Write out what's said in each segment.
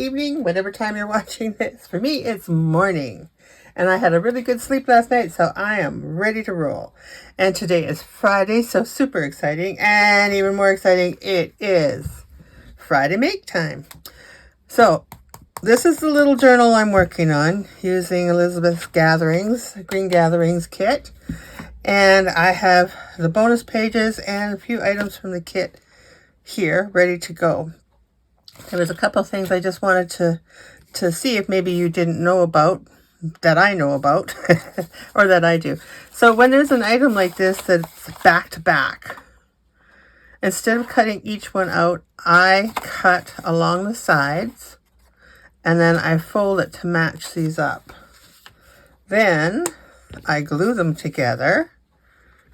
evening, whatever time you're watching this. For me, it's morning. And I had a really good sleep last night, so I am ready to roll. And today is Friday, so super exciting. And even more exciting, it is Friday make time. So this is the little journal I'm working on using Elizabeth's Green Gatherings kit. And I have the bonus pages and a few items from the kit here ready to go. There was a couple of things I just wanted to see if maybe you didn't know about, that I know about, or that I do. So when there's an item like this that's back to back, instead of cutting each one out, I cut along the sides and then I fold it to match these up. Then I glue them together,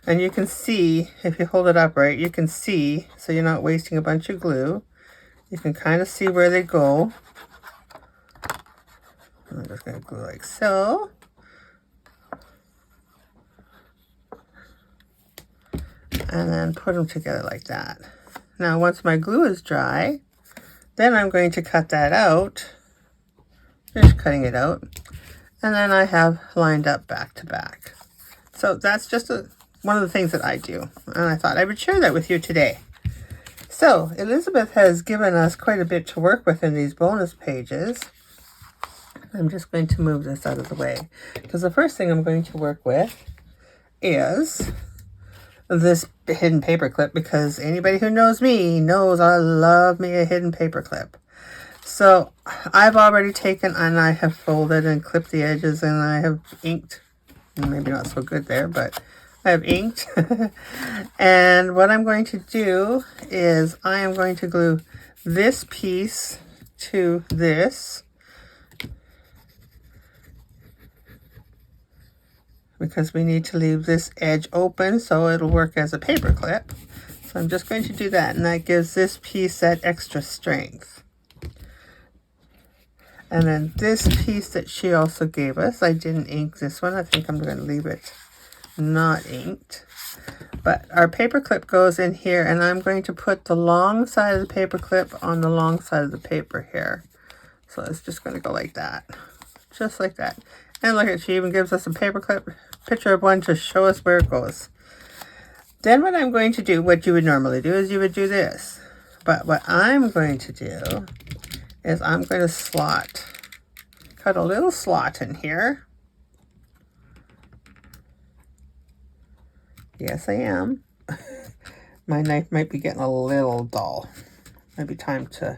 and you can see, if you hold it upright, you can see, so you're not wasting a bunch of glue. You can kind of see where they go. I'm just going to glue like so. And then put them together like that. Now, once my glue is dry, then I'm going to cut that out. Just cutting it out. And then I have lined up back to back. So that's just one of the things that I do. And I thought I would share that with you today. So Elizabeth has given us quite a bit to work with in these bonus pages. I'm just going to move this out of the way, because the first thing I'm going to work with is this hidden paper clip, because anybody who knows me knows I love me a hidden paper clip. So I've already taken and I have folded and clipped the edges, and I have inked. Maybe not so good there, but I have inked. And what I'm going to do is I am going to glue this piece to this, because we need to leave this edge open so it'll work as a paper clip. So I'm just going to do that, and that gives this piece that extra strength. And then this piece that she also gave us, I didn't ink this one. I think I'm going to leave it not inked. But our paper clip goes in here, and I'm going to put the long side of the paper clip on the long side of the paper here. So it's just going to go like that. Just like that. And look at, she even gives us a paper clip, picture of one to show us where it goes. Then what I'm going to do, what you would normally do, is you would do this. But what I'm going to do is I'm going to cut a little slot in here. Yes, I am. My knife might be getting a little dull. Might be time to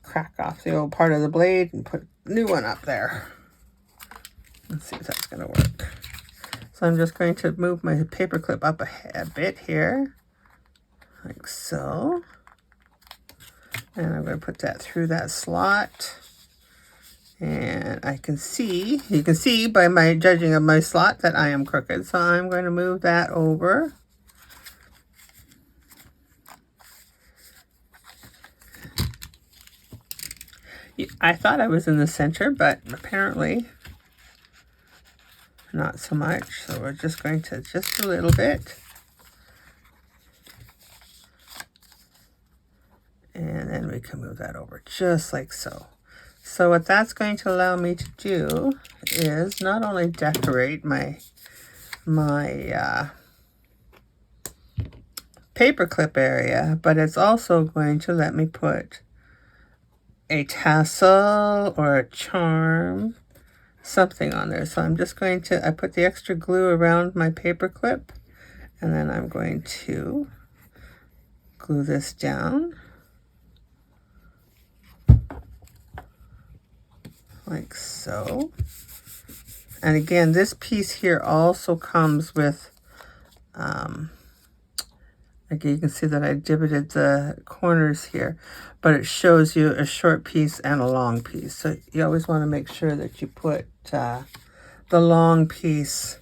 crack off the old part of the blade and put a new one up there. Let's see if that's going to work. So I'm just going to move my paper clip up a bit here, like so. And I'm going to put that through that slot. And you can see by my judging of my slot that I am crooked. So I'm going to move that over. I thought I was in the center, but apparently not so much. So we're just going to just a little bit. And then we can move that over just like so. So what that's going to allow me to do is not only decorate my paper clip area, but it's also going to let me put a tassel or a charm, something on there. So I'm just going to, I put the extra glue around my paper clip, and then I'm going to glue this down. Like so. And again, this piece here also comes with, again, you can see that I divoted the corners here, but it shows you a short piece and a long piece. So you always want to make sure that you put the long piece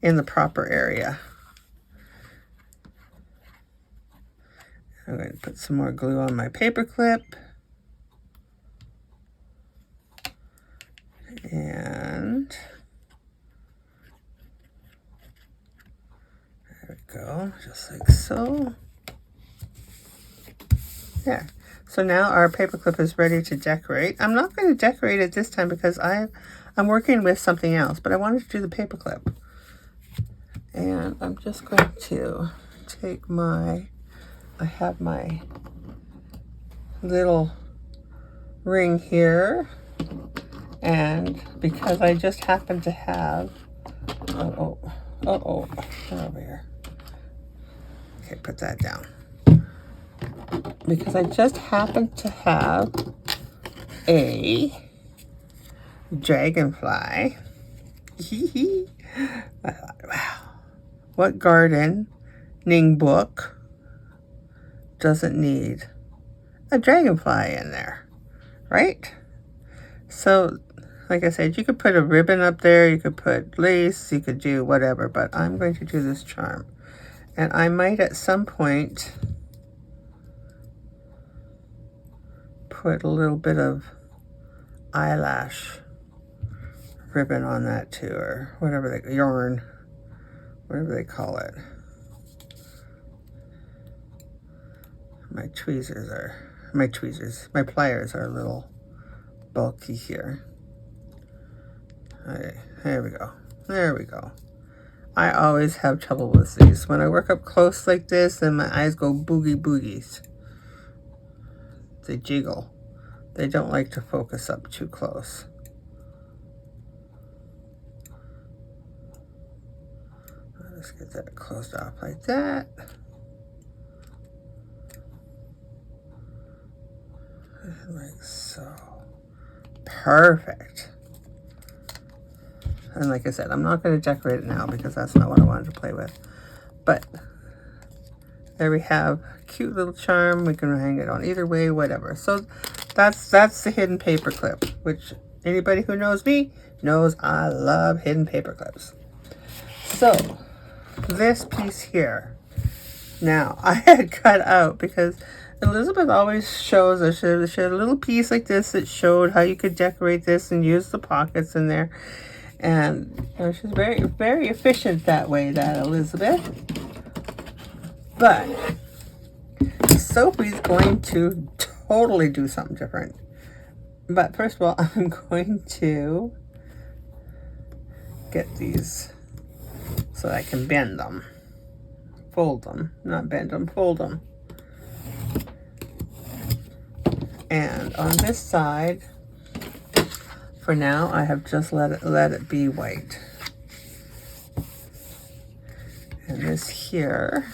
in the proper area. I'm going to put some more glue on my paper clip. And there we go, just like so. There. So now our paperclip is ready to decorate. I'm not going to decorate it this time because I'm working with something else, but I wanted to do the paperclip. And I'm just going to take I have my little ring here, and because I just happen to have, get over here. Okay, put that down. Because I just happen to have a dragonfly. I thought, wow, what gardening book doesn't need a dragonfly in there, right? So, like I said, you could put a ribbon up there, you could put lace, you could do whatever, but I'm going to do this charm. And I might at some point put a little bit of eyelash ribbon on that too, or whatever yarn, whatever they call it. My pliers are a little bulky here. Okay, there we go. I always have trouble with these. When I work up close like this, then my eyes go boogies. They jiggle. They don't like to focus up too close. Let's get that closed off like that. Like so. Perfect. And like I said, I'm not going to decorate it now because that's not what I wanted to play with. But there we have a cute little charm. We can hang it on either way, whatever. So that's the hidden paper clip, which anybody who knows me knows I love hidden paper clips. So this piece here, now I had cut out because Elizabeth always shows us, she had a little piece like this that showed how you could decorate this and use the pockets in there. And you know, she's very, very efficient that way, that Elizabeth. But Sophie's going to totally do something different. But first of all, I'm going to get these so I can bend them. Fold them. Not bend them, fold them. And on this side, for now, I have just let it be white. And this here,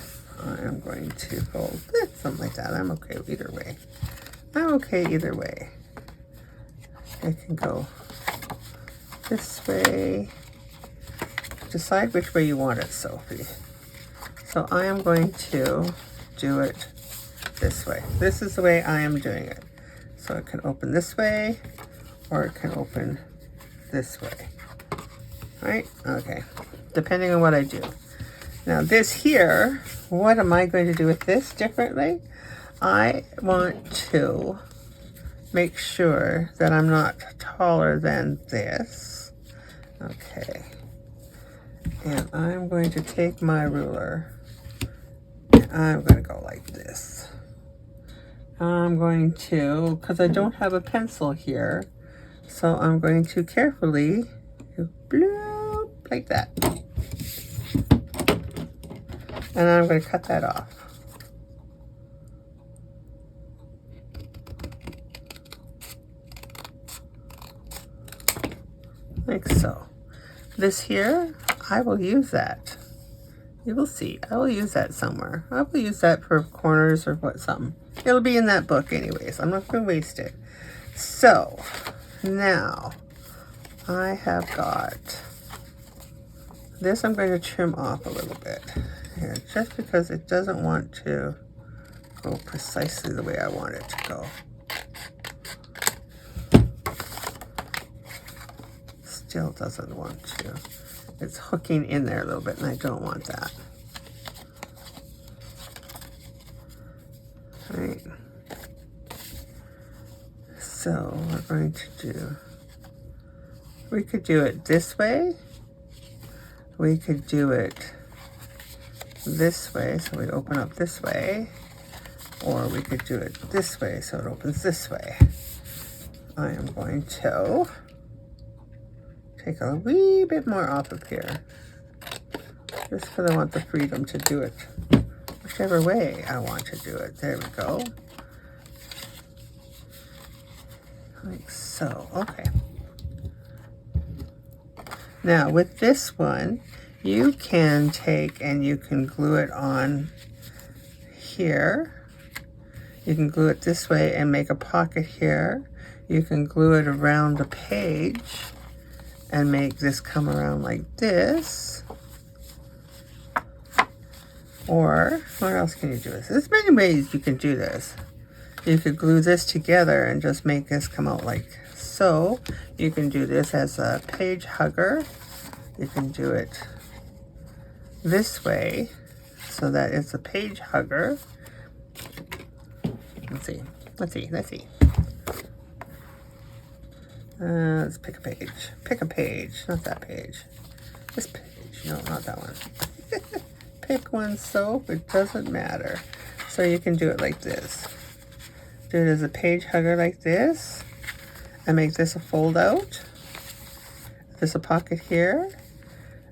I am going to fold something like that. I'm okay either way. I'm okay either way. It can go this way. Decide which way you want it, Sophie. So I am going to do it this way. This is the way I am doing it. So it can open this way, or it can open this way. Right? Okay. Depending on what I do. Now this here, what am I going to do with this differently? I want to make sure that I'm not taller than this. Okay. And I'm going to take my ruler, and I'm going to go like this. I'm going to, because I don't have a pencil here, so I'm going to carefully do bloop, like that. And I'm going to cut that off. Like so. This here, I will use that. You will see. I will use that somewhere. I will use that for corners or something. It'll be in that book anyways. I'm not going to waste it. So, now, I have got this. I'm going to trim off a little bit here, just because it doesn't want to go precisely the way I want it to go. Still doesn't want to. It's hooking in there a little bit, and I don't want that. Right. So we're going to do, we could do it this way. We could do it this way. So we open up this way. Or we could do it this way so it opens this way. I am going to take a wee bit more off of here, just because I want the freedom to do it whichever way I want to do it. There we go. Like so. Okay. Now with this one, you can take and you can glue it on here. You can glue it this way and make a pocket here. You can glue it around the page and make this come around like this. Or, what else can you do this? There's many ways you can do this. You could glue this together and just make this come out like so. You can do this as a page hugger. You can do it this way so that it's a page hugger. Let's see. Let's pick a page. Pick a page, not that page. This page, no, not that one. Pick one soap, it doesn't matter. So you can do it like this. Do it as a page hugger like this, and make this a fold out. There's a pocket here.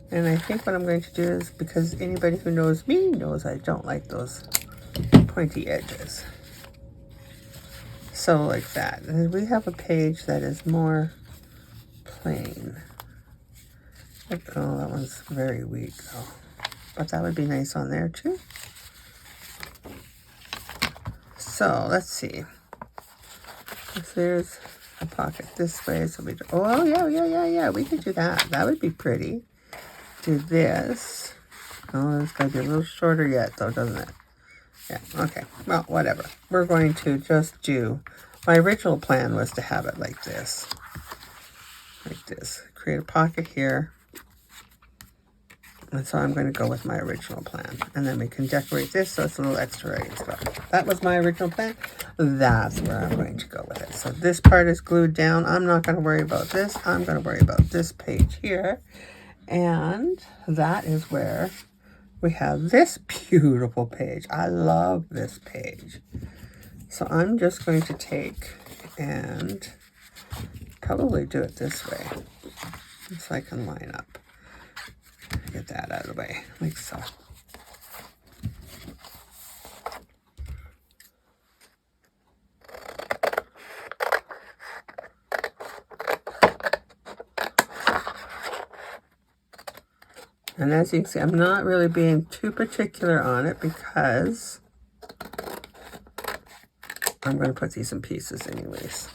And I think what I'm going to do is, because anybody who knows me knows I don't like those pointy edges. So like that. And we have a page that is more plain. Oh, that one's very weak though. But that would be nice on there too. So let's see. If there's a pocket this way, so we do, oh yeah, we could do that. That would be pretty. Do this. Oh, it's gotta be a little shorter yet though, doesn't it? Yeah, okay. Well, whatever. We're going to just do, my original plan was to have it like this. Like this. Create a pocket here. And so I'm going to go with my original plan. And then we can decorate this so it's a little extra ready to go. That was my original plan. That's where I'm going to go with it. So this part is glued down. I'm not going to worry about this. I'm going to worry about this page here. And that is where we have this beautiful page. I love this page. So I'm just going to take and probably do it this way, so I can line up. Get that out of the way, like so. And as you can see, I'm not really being too particular on it because I'm going to put these in pieces anyways.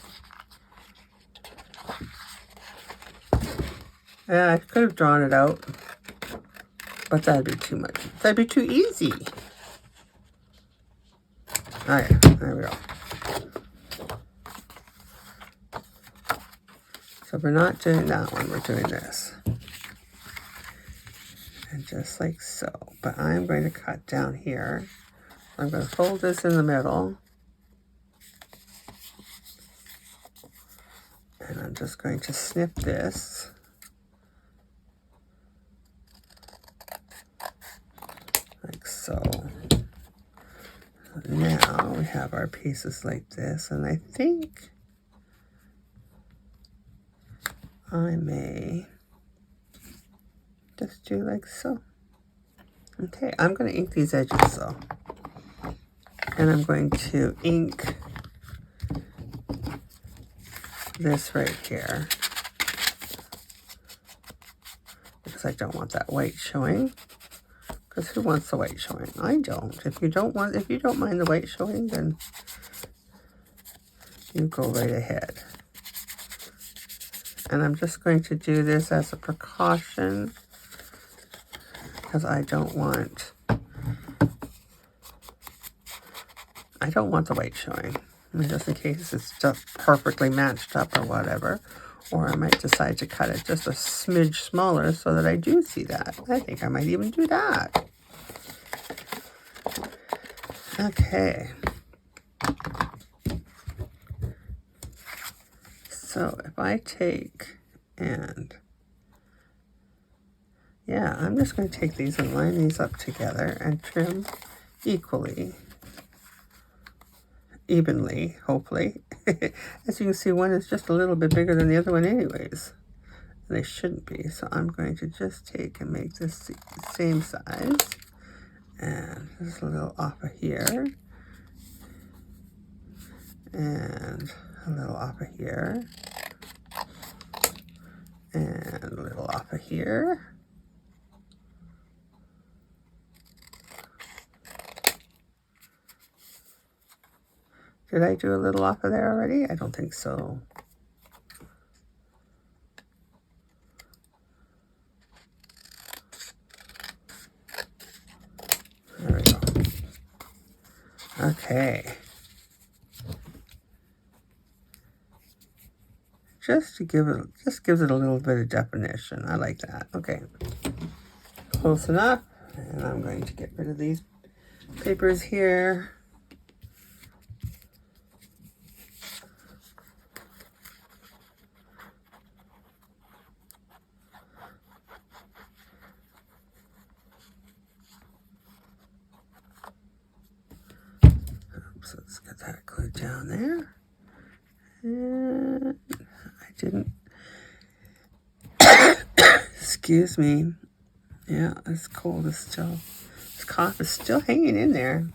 Yeah, I could have drawn it out, but that'd be too much. That'd be too easy. All right, there we go. So we're not doing that one, we're doing this. And just like so. But I'm going to cut down here. I'm going to fold this in the middle. And I'm just going to snip this. Like so. Now we have our pieces like this. And I think I may just do like so. Okay, I'm going to ink these edges though. And I'm going to ink this right here. Because I don't want that white showing. Because who wants the white showing? I don't. If you don't mind the white showing, then you go right ahead. And I'm just going to do this as a precaution because I don't want the white showing. I mean, just in case it's just perfectly matched up or whatever. Or I might decide to cut it just a smidge smaller so that I do see that. I think I might even do that. Okay. So if I take and, yeah, I'm just going to take these and line these up together and trim equally. evenly, hopefully. As you can see, one is just a little bit bigger than the other one anyways. They shouldn't be, so I'm going to just take and make this the same size. And just a little off of here. And a little off of here. And a little off of here. Did I do a little off of there already? I don't think so. There we go. Okay. Just gives it a little bit of definition. I like that. Okay. Close enough. And I'm going to get rid of these papers here. Oops, let's get that glued down there. And I didn't. Excuse me. Yeah, this cold is still, this cough is still hanging in there.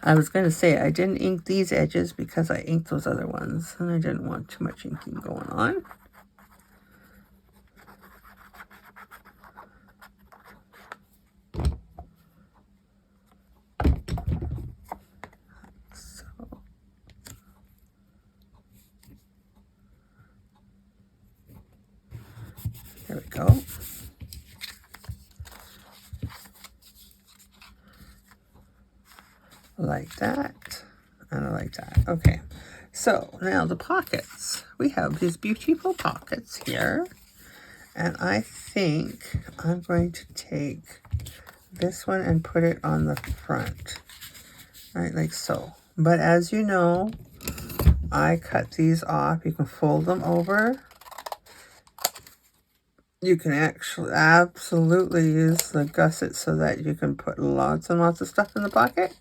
I was going to say I didn't ink these edges because I inked those other ones, and I didn't want too much inking going on. So, there we go. Like that, and I like that. Okay, so now the pockets. We have these beautiful pockets here, and I think I'm going to take this one and put it on the front, right, like so. But as you know, I cut these off. You can fold them over. You can actually absolutely use the gusset so that you can put lots and lots of stuff in the pocket.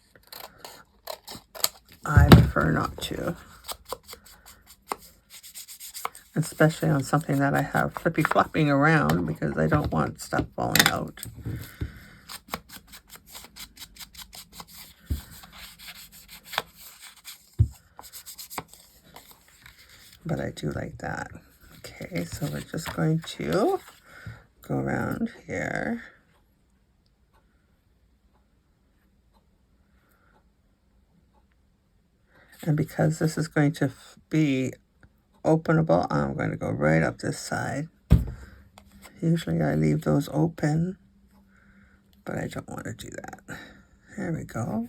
I prefer not to, especially on something that I have flippy flopping around, because I don't want stuff falling out. But I do like that. Okay, so we're just going to go around here. And because this is going to be openable, I'm going to go right up this side. Usually I leave those open, but I don't want to do that. There we go.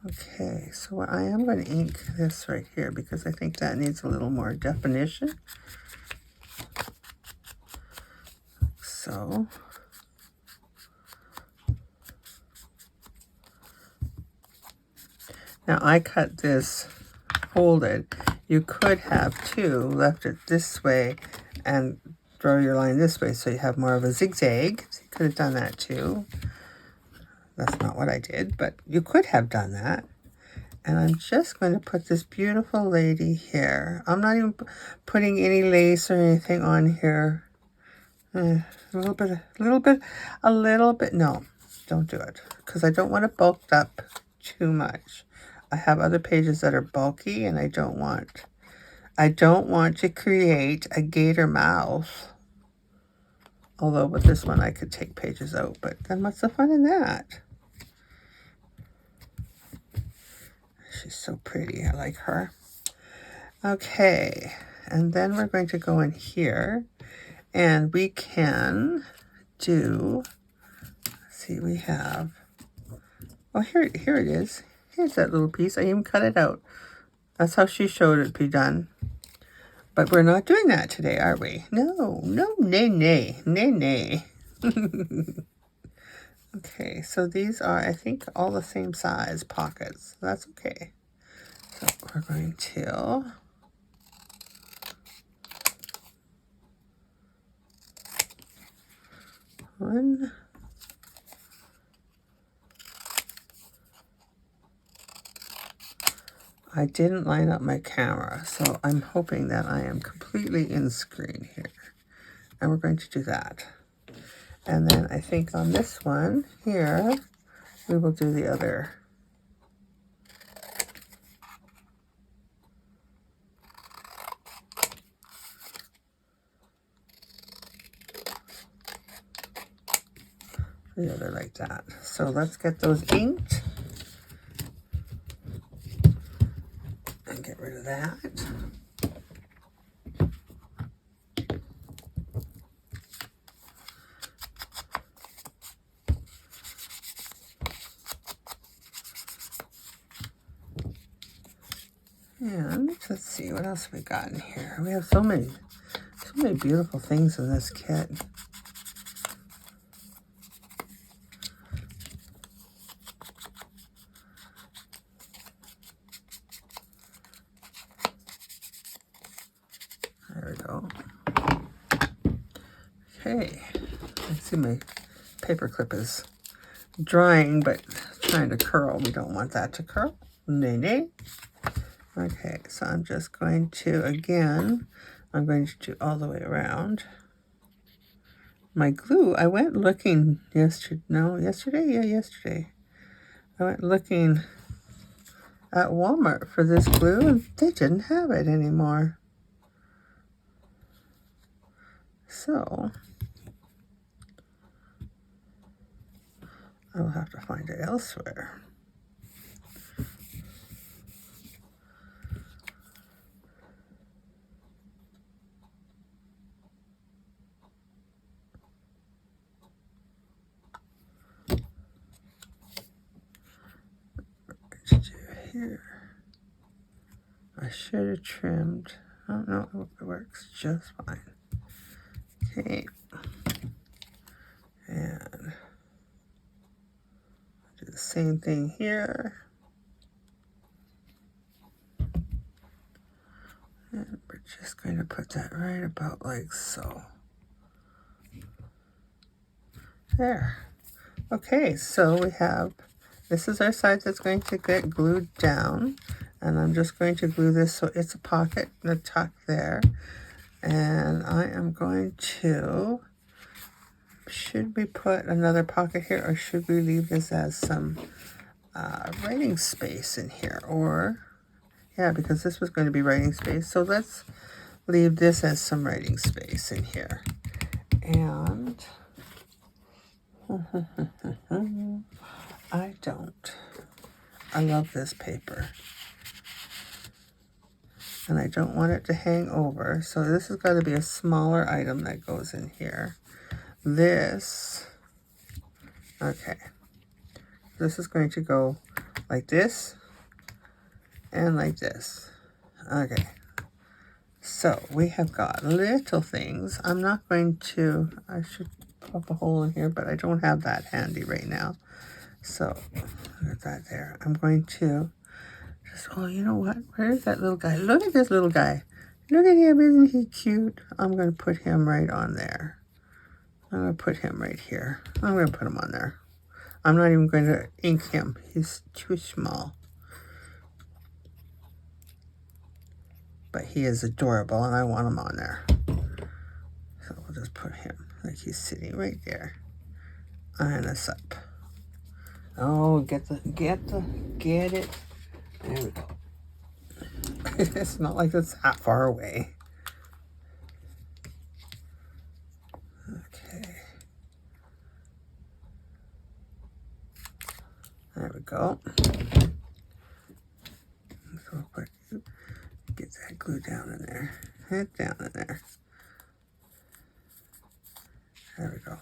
Okay, so I am going to ink this right here because I think that needs a little more definition. So, now I cut this folded. You could have too left it this way and draw your line this way so you have more of a zigzag. So you could have done that too. That's not what I did, but you could have done that. And I'm just going to put this beautiful lady here. I'm not even putting any lace or anything on here. A little bit. No, don't do it, because I don't want it bulked up too much. I have other pages that are bulky, and I don't want to create a gator mouth. Although with this one I could take pages out, but then what's the fun in that? She's so pretty. I like her. Okay, and then we're going to go in here, and we can do, let's see, we have, oh, here it is. Here's that little piece. I even cut it out. That's how she showed it be done. But we're not doing that today, are we? No, nay. Okay, so these are, I think, all the same size pockets. That's okay. So we're going to one, I didn't line up my camera, so I'm hoping that I am completely in screen here. And we're going to do that. And then I think on this one here, we will do the other. The other like that. So let's get those inked. And get rid of that. And let's see what else we got in here. We have so many beautiful things in this kit. There we go. Okay. I see my paper clip is drying, but trying to curl. We don't want that to curl. Nay, nay. Okay, so I'm just going to, again, I'm going to do all the way around. My glue, I went looking yesterday. Yeah, yesterday. I went looking at Walmart for this glue, and they didn't have it anymore. So I will have to find it elsewhere. Here, I should have trimmed. Oh no, it works just fine. Okay, and do the same thing here. And we're just going to put that right about like so. There. Okay, so we have, this is our side that's going to get glued down. And I'm just going to glue this so it's a pocket and a tuck there. And I am going to, should we put another pocket here, or should we leave this as some writing space in here? Or, yeah, because this was going to be writing space. So let's leave this as some writing space in here. And I love this paper. And I don't want it to hang over. So this has got to be a smaller item that goes in here. This, okay. This is going to go like this and like this. Okay. So we have got little things. I'm not going to, I should pop a hole in here, but I don't have that handy right now. So put that there. I'm going to just, oh, you know what? Where's that little guy? Look at this little guy. Look at him. Isn't he cute? I'm going to put him right on there. I'm going to put him right here. I'm going to put him on there. I'm not even going to ink him. He's too small. But he is adorable, and I want him on there. So we'll just put him like he's sitting right there. Eyeing us up. Oh, get it. There we go. It's not like it's that far away. Okay. There we go. So quick. Get that glue down in there. Head down in there. There we go.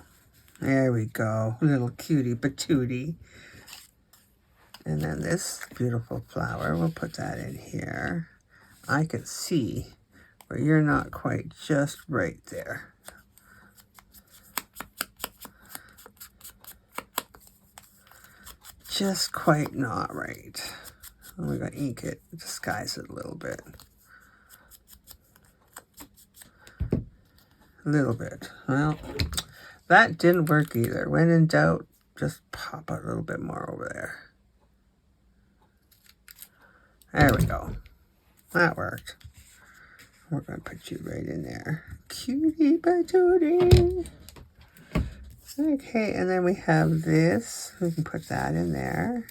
There we go. Little cutie patootie. And then this beautiful flower, we'll put that in here. I can see where you're not quite just right there. Just quite not right. And we're going to ink it, disguise it a little bit. A little bit. Well, that didn't work either. When in doubt, just pop a little bit more over there. There we go. That worked. We're going to put you right in there. Cutie patootie. Okay, and then we have this. We can put that in there.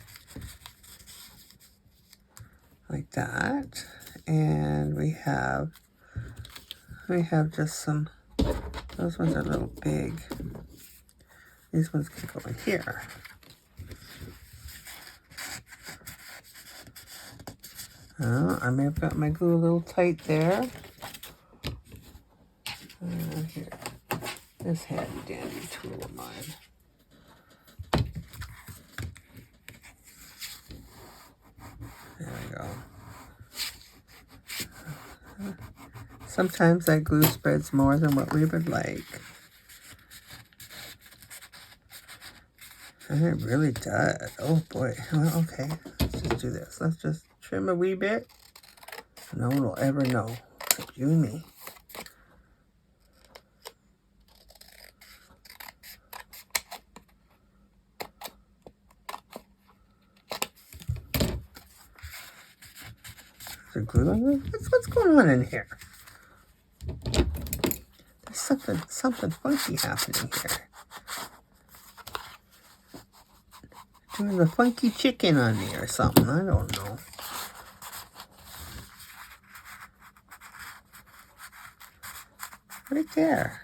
Like that. And we have just some, those ones are a little big. These ones can go in here. I may have got my glue a little tight there. Here, this handy dandy tool of mine. There we go. Sometimes that glue spreads more than what we would like. And it really does. Oh boy. Well, okay. Let's just do this. Let's just trim a wee bit. No one will ever know except you and me. Is there glue on this? What's going on in here? There's something funky happening here. Doing the funky chicken on me or something. I don't know. Right there.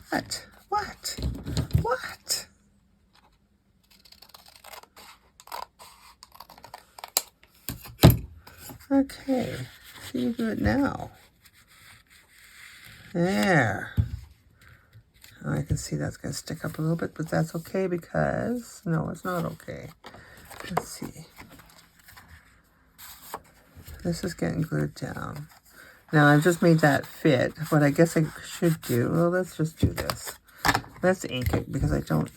What? What? What? Okay. See you do it now. There. I can see that's going to stick up a little bit, but that's okay because... No, it's not okay. Let's see. This is getting glued down. Now, I've just made that fit. What I guess I should do... Well, let's just do this. Let's ink it because I don't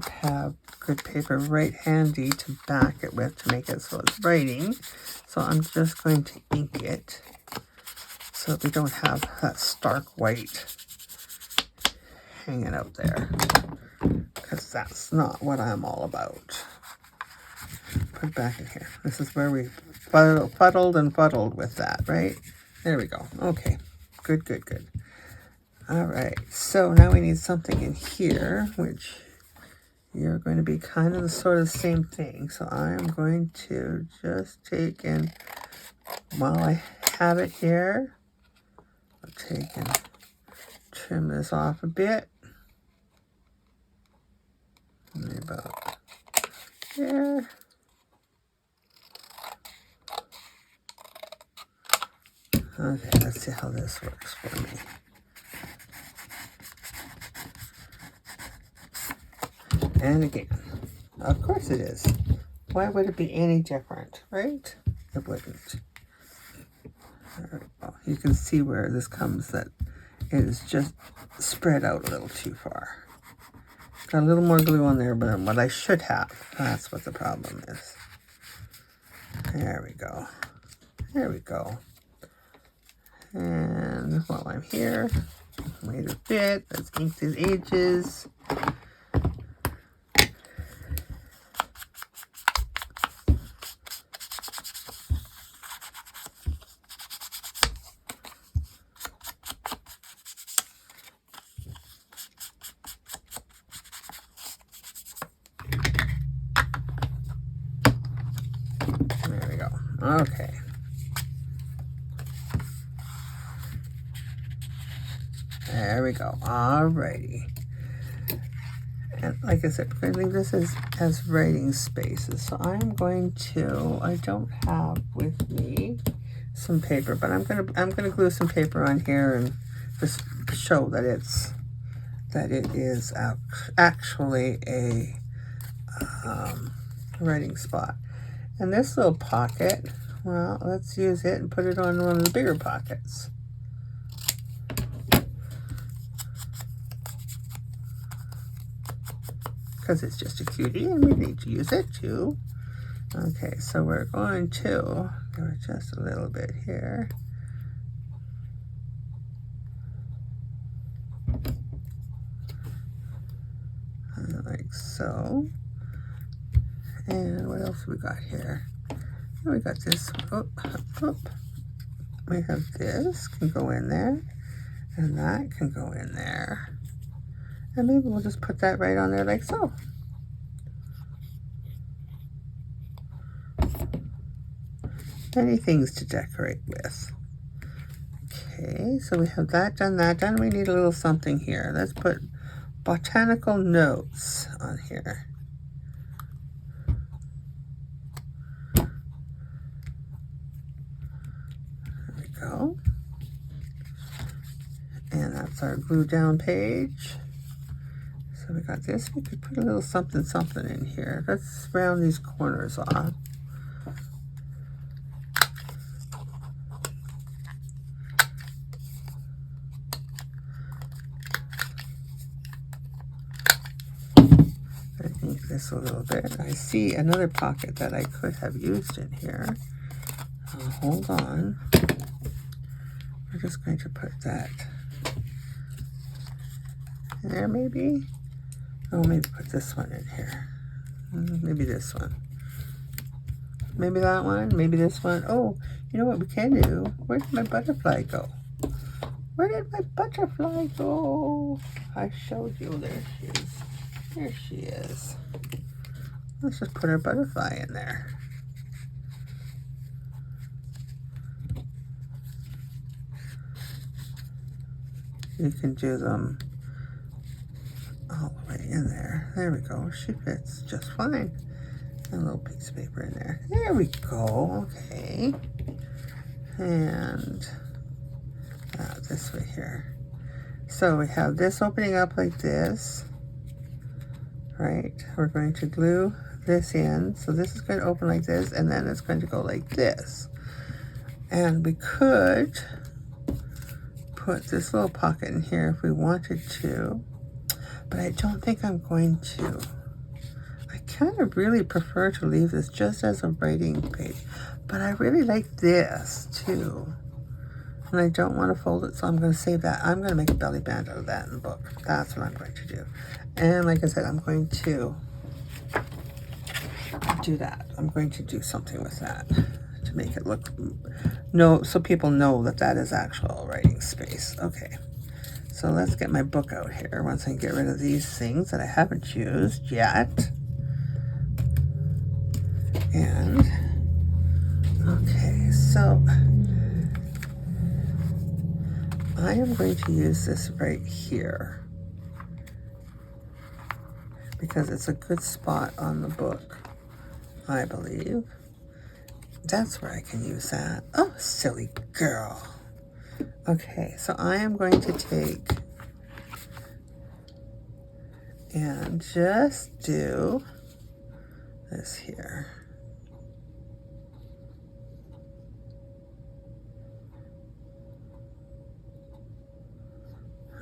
have good paper right handy to back it with to make it so it's writing. So I'm just going to ink it so that we don't have that stark white hanging out there, because that's not what I'm all about. Put it back in here. This is where we fuddled and fuddled with that, right? There we go. Okay, good, good, good. All right, so now we need something in here, which you're going to be kind of the sort of same thing. So I'm going to just take and, while I have it here, I'll take and trim this off a bit. Maybe about there. Okay, let's see how this works for me. And again, of course it is. Why would it be any different, right? It wouldn't. There we go. You can see where this comes, that it is just spread out a little too far. Got a little more glue on there than what I should have. That's what the problem is. There we go. There we go. And while I'm here, wait a bit. Let's ink these edges. There we go. Okay. There we go. Alrighty. And like I said, we're going to leave this as writing spaces. So I'm going to, I don't have with me some paper, but I'm gonna glue some paper on here and just show that it is actually a writing spot. And this little pocket, well, let's use it and put it on one of the bigger pockets. Because it's just a cutie and we need to use it too. Okay, so we're going to give it just a little bit here. Like so. And what else we got here? And we got this. Oh, oh. We have this can go in there, and that can go in there. And maybe we'll just put that right on there like so. Many things to decorate with. Okay, so we have that done, that done. We need a little something here. Let's put botanical notes on here. There we go. And that's our glue down page. So we got this. We could put a little something something in here. Let's round these corners off. I think this a little bit. I see another pocket that I could have used in here. Hold on. We're just going to put that there maybe. Oh, maybe put this one in here. Maybe this one. Maybe that one. Maybe this one. Oh, you know what we can do? Where did my butterfly go? Where did my butterfly go? I showed you. There she is. There she is. Let's just put our butterfly in there. You can do them all the way in there. There we go. She fits just fine. And a little piece of paper in there. There we go. Okay. And this way here. So we have this opening up like this. Right? We're going to glue this in. So this is going to open like this, and then it's going to go like this. And we could put this little pocket in here if we wanted to, but I don't think I'm going to. I kind of really prefer to leave this just as a writing page, but I really like this too. And I don't want to fold it, so I'm going to save that. I'm going to make a belly band out of that in the book. That's what I'm going to do. And like I said, I'm going to do that. I'm going to do something with that to make it look, so people know that that is actual writing space. Okay, so let's get my book out here once I get rid of these things that I haven't used yet. And, okay, so I am going to use this right here because it's a good spot on the book, I believe. That's where I can use that. Oh, silly girl. Okay, so I am going to take and just do this here.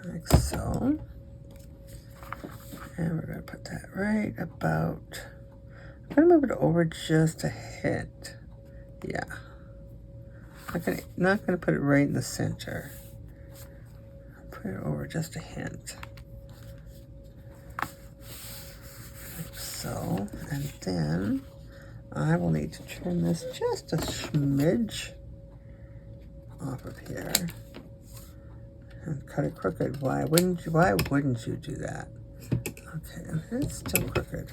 Like so. And we're going to put that right about, I'm going to move it over just a hint. Yeah. Not going to put it right in the center. Put it over just a hint. Like so. And then I will need to trim this just a smidge off of here. And cut it crooked. Why wouldn't you do that? Okay, and it's still crooked.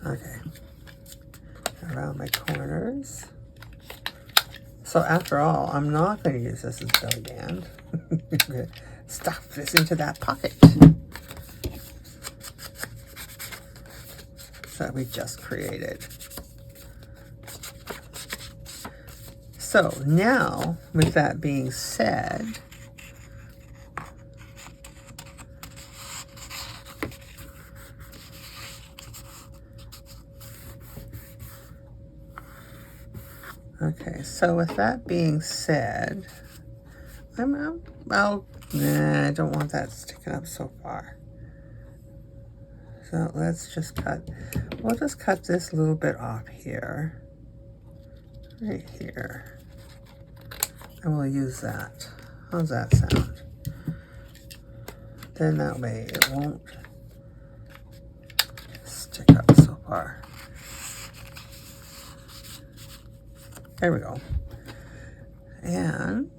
Okay. Around my corners. So after all, I'm not going to use this as belly band. I'm going to stuff this into that pocket that we just created. So now, with that being said, okay, so with that being said, I don't want that sticking up so far. So let's just we'll just cut this little bit off here, right here. And we'll use that. How's that sound? Then that way it won't stick up so far. There we go. And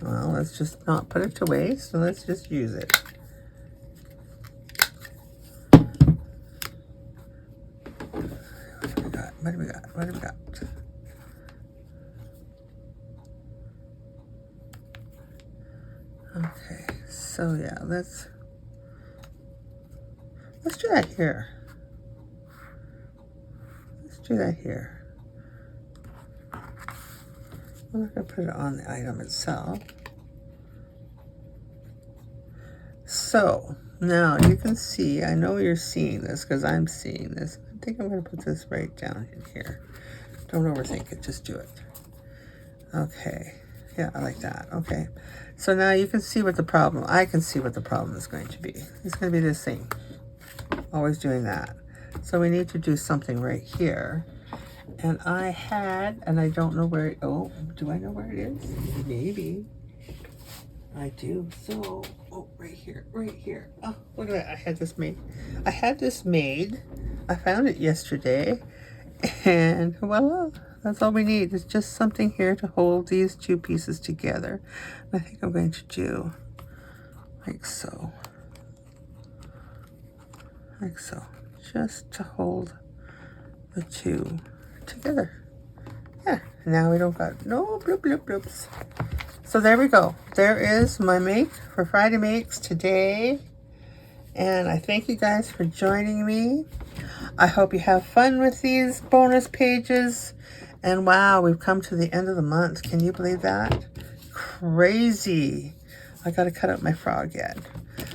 well, let's just not put it to waste, so let's just use it. What do we got? What do we got? Okay, so yeah, let's do that here. Let's do that here. I'm not going to put it on the item itself. So now you can see, I know you're seeing this because I'm seeing this. I think I'm going to put this right down in here. Don't overthink it, just do it. Okay, yeah, I like that. Okay, so now you can see what the problem, I can see what the problem is going to be. It's going to be this thing, always doing that. So we need to do something right here. And I had, and I don't know where, oh, do I know where it is? Maybe. I do. So, oh, right here, right here. Oh, look at that. I had this made. I found it yesterday. And voila, that's all we need. It's just something here to hold these two pieces together. And I think I'm going to do like so. Like so. Just to hold the two together. Yeah, now we don't got no bloop bloop bloops. So there we go. There is my make for Friday Makes today. And I thank you guys for joining me. I hope you have fun with these bonus pages. And wow, we've come to the end of the month. Can you believe that? Crazy. I got to cut up my frog yet.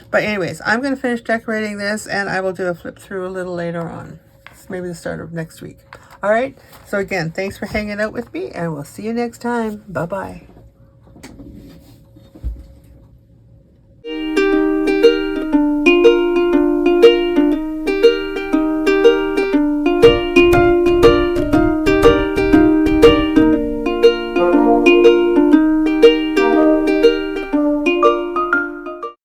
But anyways, I'm going to finish decorating this and I will do a flip through a little later on. Maybe the start of next week. All right. So again, thanks for hanging out with me and we'll see you next time. Bye-bye.